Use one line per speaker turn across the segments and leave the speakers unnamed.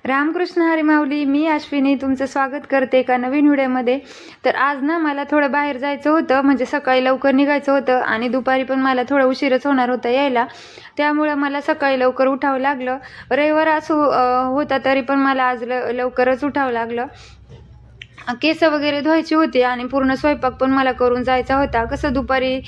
रामकृष्ण हरी माऊली. मी अश्विनी तुमचं स्वागत करते एका नवीन व्हिडिओमध्ये. तर आज ना मला थोडं बाहेर जायचं होतं, म्हणजे सकाळी लवकर निघायचं होतं आणि दुपारी पण मला थोडं उशीरच होणार होता यायला. त्यामुळं मला सकाळी लवकर उठावं लागलं. रविवार असो होता तरी पण मला आज लवकरच उठावं लागलं. केस वगैरे धुवायची होती आणि पूर्ण स्वयंपाक पण मला करून जायचा होता. कसं दुपारी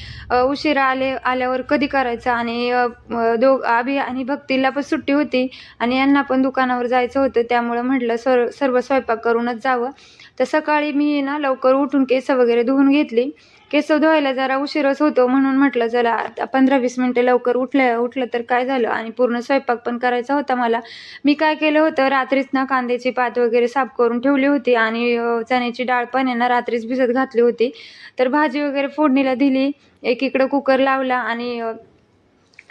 उशिरा आल्यावर कधी करायचा आणि अभि आणि भक्तीला पण सुट्टी होती आणि यांना पण दुकानावर जायचं होतं. त्यामुळं म्हटलं सर्व स्वयंपाक करूनच जावं. तर सकाळी मी ना लवकर उठून केस वगैरे धुवून घेतली. केस धुवायला जरा उशीरच होतो म्हणून म्हटलं चला 15-20 मिनटं लवकर उठलं तर काय झालं, आणि पूर्ण स्वयंपाक पण करायचा होता मला. मी काय केलं होतं, रात्रीच ना कांद्याची पात वगैरे साफ करून ठेवली होती आणि चण्याची डाळ पण आहे ना रात्रीच भिजत घातली होती. तर भाजी वगैरे फोडणीला दिली, एकीकडं कुकर लावला आणि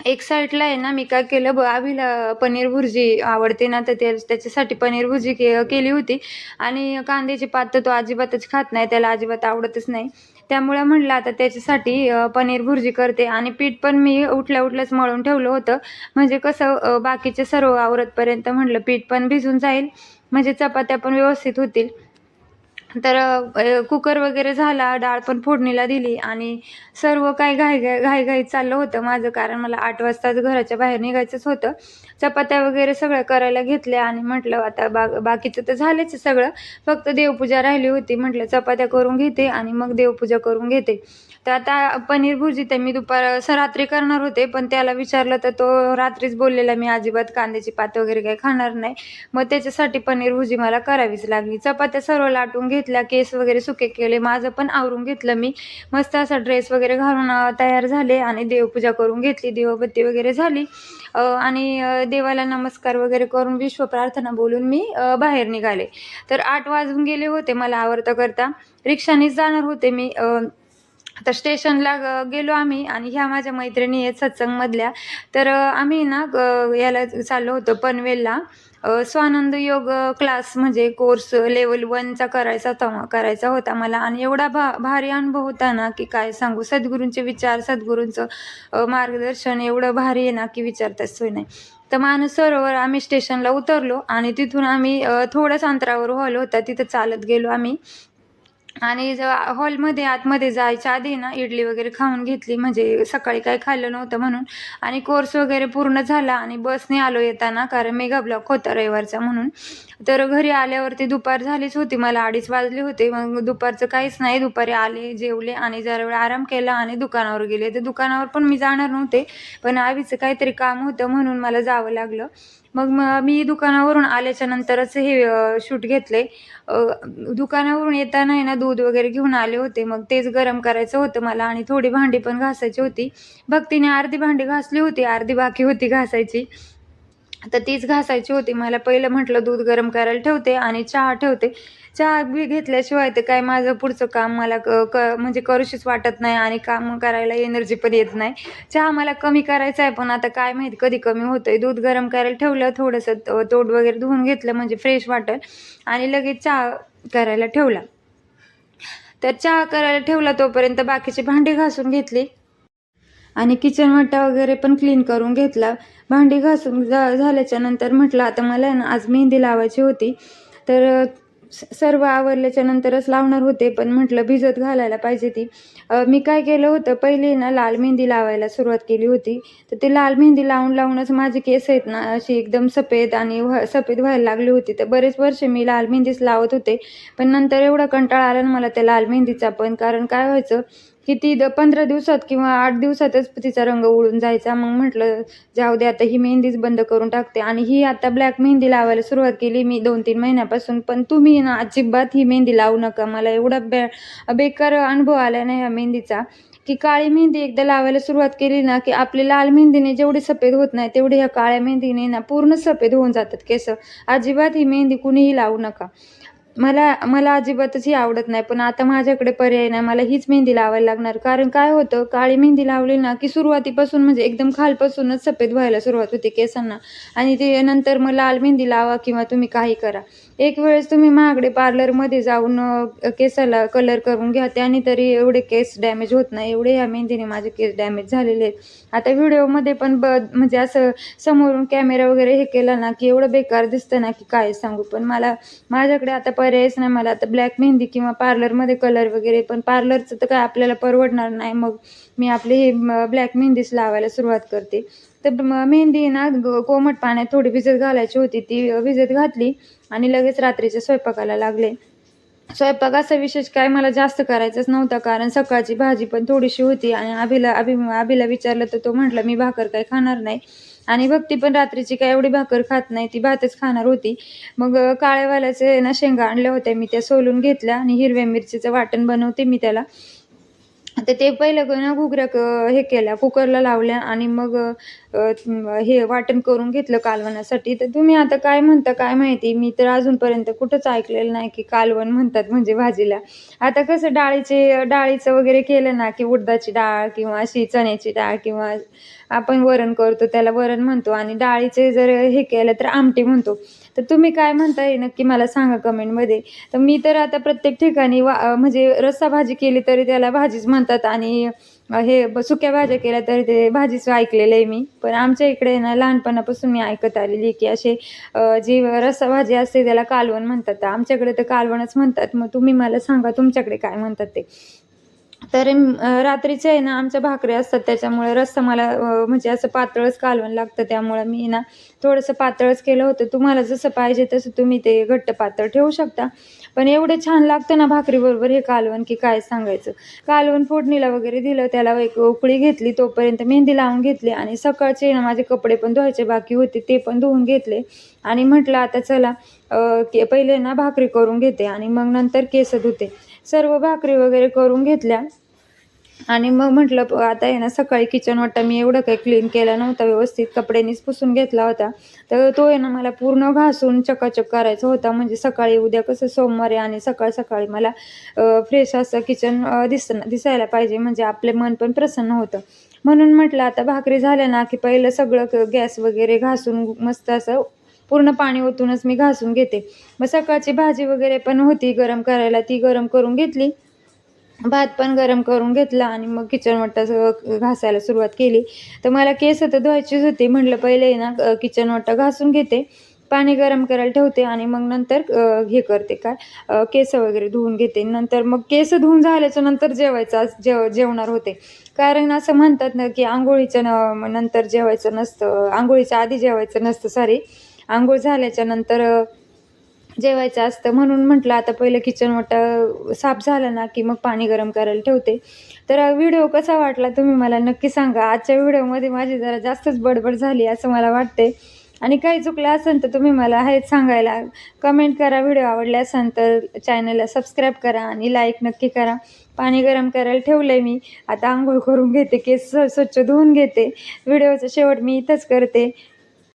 एक साईडला आहे ना मी काय केलं, अभिला पनीर भुर्जी आवडते ना, तर त्याच्यासाठी पनीर भुर्जी केली होती. आणि कांद्याची पात तर तो अजिबातच खात नाही, त्याला अजिबात आवडतच नाही. त्यामुळे म्हणलं आता त्याच्यासाठी पनीर भुर्जी करते. आणि पीठ पण मी उठल्याच मळून ठेवलं होतं, म्हणजे कसं बाकीचे सर्व आवरतपर्यंत म्हटलं पीठ पण भिजून जाईल, म्हणजे चपात्या पण व्यवस्थित होतील. तर कुकर वगैरे झाला, डाळ पण फोडणीला दिली आणि सर्व काही घाईघाईत चाललं होतं माझं, कारण मला 8 वाजताच घराच्या बाहेर निघायचंच होतं. चपात्या वगैरे सगळं करायला घेतल्या आणि म्हटलं आता बाकीचं तर झालंच सगळं, फक्त देवपूजा राहिली होती. म्हटलं चपात्या करून घेते आणि मग देवपूजा करून घेते. तर आता पनीर भुर्जी तर मी रात्री करणार होते, पण त्याला विचारलं तर तो रात्रीच बोललेला मी अजिबात कांद्याची पात वगैरे काही खाणार नाही. मग त्याच्यासाठी पनीर भुर्जी मला करावीच लागली. चपात्या सर्व लाटून घेतल्या, केस वगैरे सुके केले, माझं पण आवरून घेतलं मी. मस्त असा ड्रेस वगैरे घालून तयार झाले आणि देवपूजा करून घेतली, दिवाबत्ती वगैरे झाली आणि देवाला नमस्कार वगैरे करून विश्व प्रार्थना बोलून मी बाहेर निघाले. तर 8 वाजून गेले होते मला आवरता करता. रिक्षानेच जाणार होते मी. तर स्टेशनला गेलो आम्ही आणि ह्या माझ्या मैत्रिणी आहेत सत्संगमधल्या. तर आम्ही ना याला चाललो होतो पनवेलला. स्वानंद योग क्लास म्हणजे कोर्स लेवल 1चा करायचा होता मला. आणि एवढा भारी अनुभव होता ना की काय सांगू. सद्गुरूंचे विचार, सद्गुरूंचं मार्गदर्शन एवढं भारी आहे ना की विचारताच सोय नाही. तर मानस सरोवर आम्ही स्टेशनला उतरलो आणि तिथून आम्ही थोड्याच अंतरावर हॉल होता, तिथं चालत गेलो आम्ही. आणि हॉलमध्ये आतमध्ये जायच्या आधी ना इडली वगैरे खाऊन घेतली, म्हणजे सकाळी काही खाल्लं नव्हतं म्हणून. आणि कोर्स वगैरे पूर्ण झाला आणि बसने आलो येताना, कारण मेगा ब्लॉक होता रविवारचा म्हणून. तर घरी आल्यावरती दुपार झालीच होती, मला 2:30 वाजले होते. मग दुपारचं काहीच नाही, दुपारी आले, जेवले आणि जरा वेळ आराम केला आणि दुकानावर गेले. तर दुकानावर पण मी जाणार नव्हते, पण आवीचं काहीतरी काम होतं म्हणून मला जावं लागलं. मग मी दुकानावरून आल्याच्या नंतरच हे शूट घेतले. दुकानावरून येताना आहे ना दूध वगैरे घेऊन आले होते, मग तेच गरम करायचं होतं मला आणि थोडी भांडी पण घासायची होती. भक्तीने अर्धी भांडी घासली होती, अर्धी बाकी होती घासायची. तर तीच घासायची होती. मला पहिलं म्हटलं दूध गरम करायला ठेवते आणि चहा ठेवते. चहा बी घेतल्याशिवाय तर काय माझं पुढचं काम मला म्हणजे करूशीच वाटत नाही आणि काम करायला एनर्जी पण येत नाही. चहा मला कमी करायचा आहे, पण आता काय माहिती कधी कमी होतंय. दूध गरम करायला ठेवलं, थोडंसं तोंड वगैरे धुवून घेतलं म्हणजे फ्रेश वाटेल, आणि लगेच चहा करायला ठेवला. तर चहा करायला ठेवला तोपर्यंत बाकीची भांडी घासून घेतली आणि किचन वाटा वगैरे पण क्लीन करून घेतला. भांडी घासून झाल्याच्या नंतर म्हटलं आता मला ना आज मेहंदी लावायची होती. तर सर्व आवरल्याच्या नंतरच लावणार होते, पण म्हटलं भिजत घालायला पाहिजे ती. मी काय केलं होतं, पहिले ना लाल मेहंदी लावायला सुरुवात केली होती. तर ते लाल मेहंदी लावूनच माझी केस आहेत ना अशी एकदम सफेद आणि सफेद व्हायला लागली होती. तर बरेच वर्ष मी लाल मेहंदीच लावत होते, पण नंतर एवढा कंटाळा आला ना मला त्या लाल मेहंदीचा पण. कारण काय व्हायचं की ती 15 दिवसात किंवा 8 दिवसातच तिचा रंग उडून जायचा. मग म्हटलं जाऊ दे आता ही मेहंदीच बंद करून टाकते. आणि ही आता ब्लॅक मेहंदी लावायला सुरुवात केली मी 2-3 महिन्यापासून. पण तुम्ही ना अजिबात ही मेहंदी लावू नका. मला एवढा बेकार अनुभव आला ना ह्या मेहंदीचा, की काळी मेहंदी एकदा लावायला सुरुवात केली ना की आपली लाल मेहंदीने जेवढी सफेद होत नाही तेवढी ह्या काळ्या मेहंदीने ना पूर्ण सफेद होऊन जातात केस. अजिबात ही मेहंदी कुणीही लावू नका. मला मला अजिबातच ही आवडत नाही, पण आता माझ्याकडे पर्याय नाही. मला हीच मेहंदी लावायला लागणार. कारण काय होतं, काळी मेहंदी लावली ना, की सुरुवातीपासून म्हणजे एकदम खालपासूनच सफेद व्हायला सुरुवात होते केसांना आणि ते नंतर मग लाल मेहंदी लावा किंवा तुम्ही काही करा. एक वेळेस तुम्ही महागडे पार्लरमध्ये जाऊन केसाला कलर करून घ्या, त्याने तरी एवढे केस डॅमेज होत नाही. एवढे ह्या मेहंदीने माझे केस डॅमेज झालेले आहेत. आता व्हिडिओमध्ये पण म्हणजे असं समोरून कॅमेरा वगैरे हे केला ना, की एवढं बेकार दिसतं ना, की काय सांगू. पण माझ्याकडे आता पर्यायच नाही. मला आता ब्लॅक मेहंदी किंवा पार्लरमध्ये कलर वगैरे, पण पार्लरचं तर काय आपल्याला परवडणार नाही. मग मी आपली हे ब्लॅक मेहंदीच लावायला सुरुवात करते. तर मेहंदी ना कोमट पाण्यात थोडी भिजत घालायची होती. ती भिजत घातली आणि लगेच रात्रीच्या स्वयंपाकाला लागले. स्वयंपाक असा विशेष काय मला जास्त करायचाच नव्हता, कारण सकाळची भाजी पण थोडीशी होती आणि अभिला विचारलं तर तो म्हटला, "मी भाकर काही खाणार नाही." आणि भक्ती पण रात्रीची काय एवढी भाकर खात नाही, ती भातच खाणार होती. मग काळ्या वालाचे ना शेंगा आणल्या होत्या, मी त्या सोलून घेतल्या आणि हिरव्या मिरचीचं वाटण बनवते मी त्याला. तर ते पहिलं ना घुगऱ्या हे केल्या, कुकरला लावल्या आणि मग हे वाटण करून घेतलं कालवणासाठी. तर तुम्ही आता काय म्हणता काय माहिती, मी तर अजूनपर्यंत कुठंच ऐकलेलं नाही की कालवण म्हणतात म्हणजे भाजीला. आता कसं डाळीचं वगैरे केलं ना, की उडदाची डाळ किंवा अशी चण्याची डाळ किंवा आपण वरण करतो त्याला वरण म्हणतो आणि डाळीचे जर हे केलं तर आमटी म्हणतो. तर तुम्ही काय म्हणता हे नक्की मला सांगा कमेंटमध्ये. तर मी तर आता प्रत्येक ठिकाणी म्हणजे रस्सा भाजी केली तरी त्याला भाजीच म्हणतात आणि सुक्या भाज्या केल्या तरी ते भाजीच ऐकलेलं आहे मी. पण आमच्या इकडे ना लहानपणापासून मी ऐकत आलेली आहे, की असे जी रस्सा भाजी असते त्याला कालवण म्हणतात. तर आमच्याकडे तर कालवणच म्हणतात. मग तुम्ही मला सांगा तुमच्याकडे काय म्हणतात ते. तर रात्रीच्या आहे ना आमच्या भाकऱ्या असतात, त्याच्यामुळे रस्सा मला म्हणजे असं पातळच कालवण लागतं. त्यामुळे मी ना थोडंसं पातळच केलं होतं. तुम्हाला जसं पाहिजे तसं तुम्ही ते घट्ट पातळ ठेवू शकता. पण एवढं छान लागतं ना भाकरीबरोबर हे कालवण, की काय सांगायचं. कालवण फोडणीला वगैरे दिलं, त्याला एक उकळी घेतली, तोपर्यंत मेहंदी लावून घेतली आणि सकाळचे ना माझे कपडे पण धुवायचे बाकी होते, ते पण धुवून घेतले आणि म्हटलं आता चला पहिले ना भाकरी करून घेते आणि मग नंतर केस धुते. सर्व भाकरी वगैरे करून घेतल्या आणि मग म्हटलं आता आहे ना सकाळी किचन ओटा मी एवढं काही क्लीन केला नव्हता व्यवस्थित, कपड्यांनीच पुसून घेतला होता. तर तो आहे ना मला पूर्ण घासून चकाचक करायचा होता, म्हणजे सकाळी उद्या कसं सोमवार आहे आणि सकाळी मला फ्रेश असं किचन दिसायला पाहिजे, म्हणजे आपले मन पण प्रसन्न होतं. म्हणून म्हटलं आता भाकरी झाल्या ना की पहिलं सगळं गॅस वगैरे घासून मस्त असं पूर्ण पाणी ओतूनच मी घासून घेते. मग सकाळची भाजी वगैरे पण होती गरम करायला, ती गरम करून घेतली. भात पण गरम करून घेतला आणि मग किचन ओटा सगळं घासायला सुरुवात केली. तर मला केस तर धुवायचीच होती. म्हटलं पहिले ना किचन ओटा घासून घेते, पाणी गरम करायला ठेवते आणि मग नंतर हे करते काय केस वगैरे धुवून घेते. नंतर मग केस धुवून झाल्याच्या नंतर जेवणार होते. कारण असं म्हणतात ना, की अंघोळीच्या नंतर जेवायचं नसतं, अंघोळीच्या आधी जेवायचं नसतं, सॉरी, अंघोळ झाल्याच्या नंतर जेवायचं असतं. म्हणून म्हटलं आता पहिलं किचन ओटा साफ झाला ना, की मग पाणी गरम करायला ठेवते. तर व्हिडिओ कसा वाटला तुम्ही मला नक्की सांगा. आजच्या व्हिडिओमध्ये माझी जरा जास्तच बडबड झाली असं मला वाटते आणि काही चुकलं असेल तर तुम्ही मला हेच सांगायला कमेंट करा. व्हिडिओ आवडले असेल तर चॅनलला सबस्क्राईब करा आणि लाईक नक्की करा. पाणी गरम करायला ठेवलं आहे मी. आता अंघोळ करून घेते, केस स्वच्छ धुवून घेते. व्हिडिओचा शेवट मी इथंच करते.